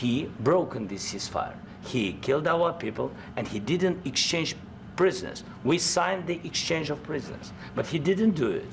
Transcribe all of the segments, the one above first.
he broken this ceasefire. He killed our people, and he didn't exchange prisoners. We signed the exchange of prisoners, but he didn't do it.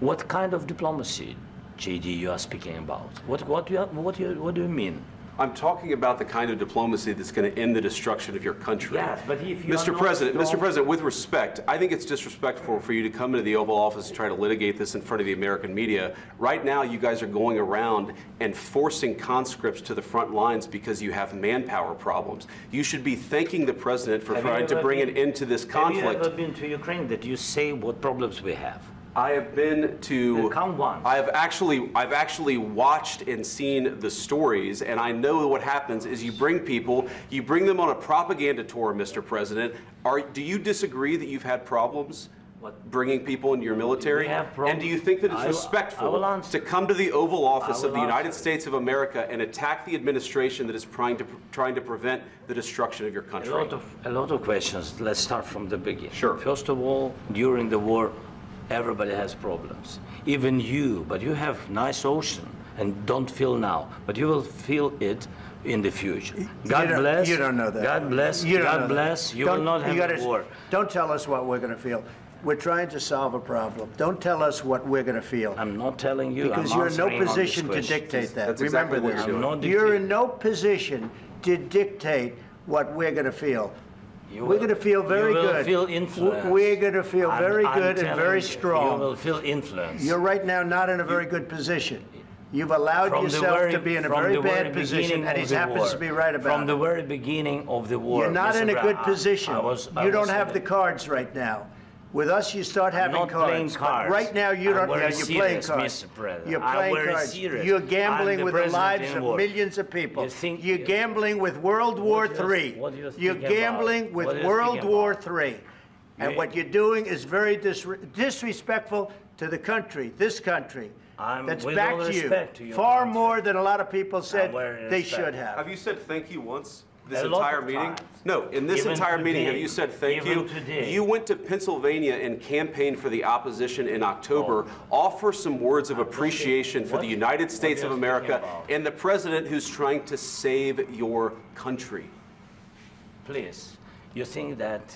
What kind of diplomacy, JD, you are speaking about? What do you mean? I'm talking about the kind of diplomacy that's going to end the destruction of your country. Yes, but if you Mr. President, with respect, I think it's disrespectful for you to come into the Oval Office and try to litigate this in front of the American media. Right now, you guys are going around and forcing conscripts to the front lines because you have manpower problems. You should be thanking the President for trying to bring an end to this conflict. Have you ever been to Ukraine that you say what problems we have? I have been to. Come once. I've actually watched and seen the stories, and I know what happens is you bring people, you bring them on a propaganda tour, Mr. President. Do you disagree that you've had problems bringing people into your military? And do you think that it's respectful to come to the Oval Office of the United States of America and attack the administration that is trying to prevent the destruction of your country? A lot of questions. Let's start from the beginning. Sure. First of all, during the war, everybody has problems, even you, but you have nice ocean and don't feel now, but you will feel it in the future. God bless. You don't know that. God bless. God bless. You will not have a war. Don't tell us what we're going to feel. We're trying to solve a problem. Don't tell us what we're going to feel. I'm not telling you. Because you're in no position to dictate that. That's Remember exactly this. You're in no position to dictate what we're going to feel. We're going to feel very good. You will feel influence. We're going to feel very good and very strong. You will feel influence. You're right now not in a very good position. You've allowed yourself to be in a very bad position, and he happens to be right about it. From the very beginning of the war. You're not in a good position. You don't have the cards right now. With us, you start having cards. But right now, you don't. You're playing cards. You're playing cards. You're gambling with the lives of millions of people. You're gambling with World War III. You're gambling with World War III. And what you're doing is very disrespectful to the country, this country, that's backed you far more than a lot of people said they should have. Have you said thank you once? This entire meeting? No, in this entire meeting, have you said thank you? You went to Pennsylvania and campaigned for the opposition in October. Offer some words of appreciation for the United States of America and the president who's trying to save your country. Please, you think that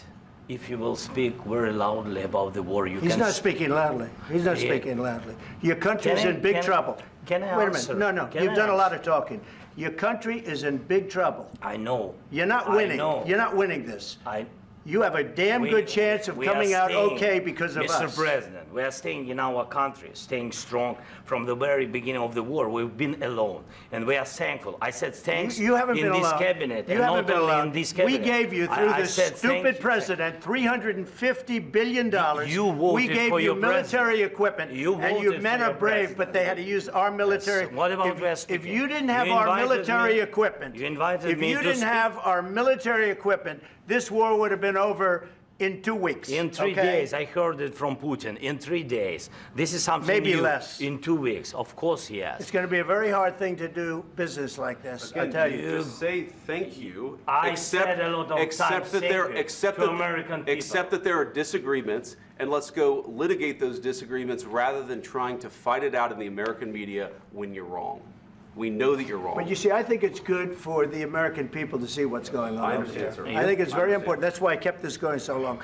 if you will speak very loudly about the war, He's not speaking loudly. He's not speaking loudly. Your country is in big trouble. Can I Wait a minute. No. You've done a lot of talking. Your country is in big trouble. I know. You're not winning. You're not winning this. You have a damn good chance of coming out okay because of us. Mr. President, we are staying in our country, staying strong from the very beginning of the war. We've been alone, and we are thankful. I said thanks you haven't in been this alone. cabinet, you and haven't not been only alone. in this cabinet. We gave you, through this stupid president, $350 billion. You voted we gave for you your military equipment, and your men are brave, but they had to use our military. Yes. What about if you didn't have our military equipment, if you didn't have our military equipment, this war would have been over in 2 weeks. In 3 days. I heard it from Putin. In 3 days. This is something maybe new. Less. In 2 weeks. Of course, yes. It's going to be a very hard thing to do business like this. I tell you. Just say thank you. I said a lot of times accept that there are disagreements, and let's go litigate those disagreements rather than trying to fight it out in the American media when you're wrong. We know that you're wrong. But you see, I think it's good for the American people to see what's going on. I understand, sir. I think it's very important. That's why I kept this going so long.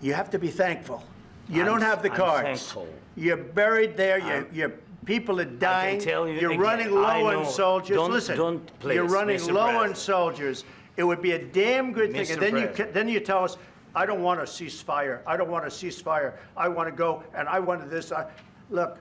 You have to be thankful. You don't have the cards. Thankful. You're buried there. Your people are dying. I can tell you You're again, running low on soldiers. Listen, please, you're running Mr. low President. on soldiers. It would be a damn good thing. Mr. And then you tell us, I don't want a ceasefire. I don't want a ceasefire. I want to go, and I wanted this. Look.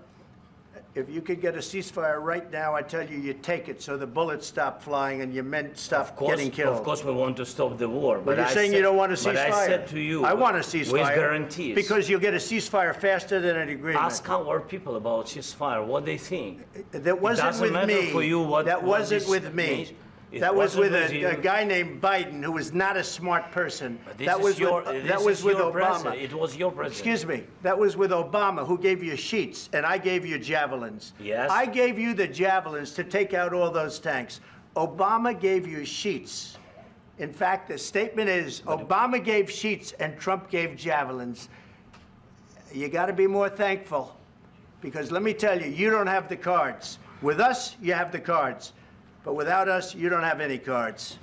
If you could get a ceasefire right now, I tell you, you take it so the bullets stop flying and your men stop getting killed. Of course, we want to stop the war. But you're saying you don't want a ceasefire. But I said to you, I want a ceasefire. With guarantees. Because you'll get a ceasefire faster than an agreement. Ask our people about ceasefire, what they think. That wasn't with me. For you what, that wasn't with me. Means. That was with a guy named Biden, who was not a smart person. That was with Obama. It was your president. Excuse me. That was with Obama, who gave you sheets, and I gave you javelins. Yes. I gave you the javelins to take out all those tanks. Obama gave you sheets. In fact, the statement is Obama gave sheets and Trump gave javelins. You got to be more thankful, because let me tell you, you don't have the cards. With us, you have the cards. But without us, you don't have any cards.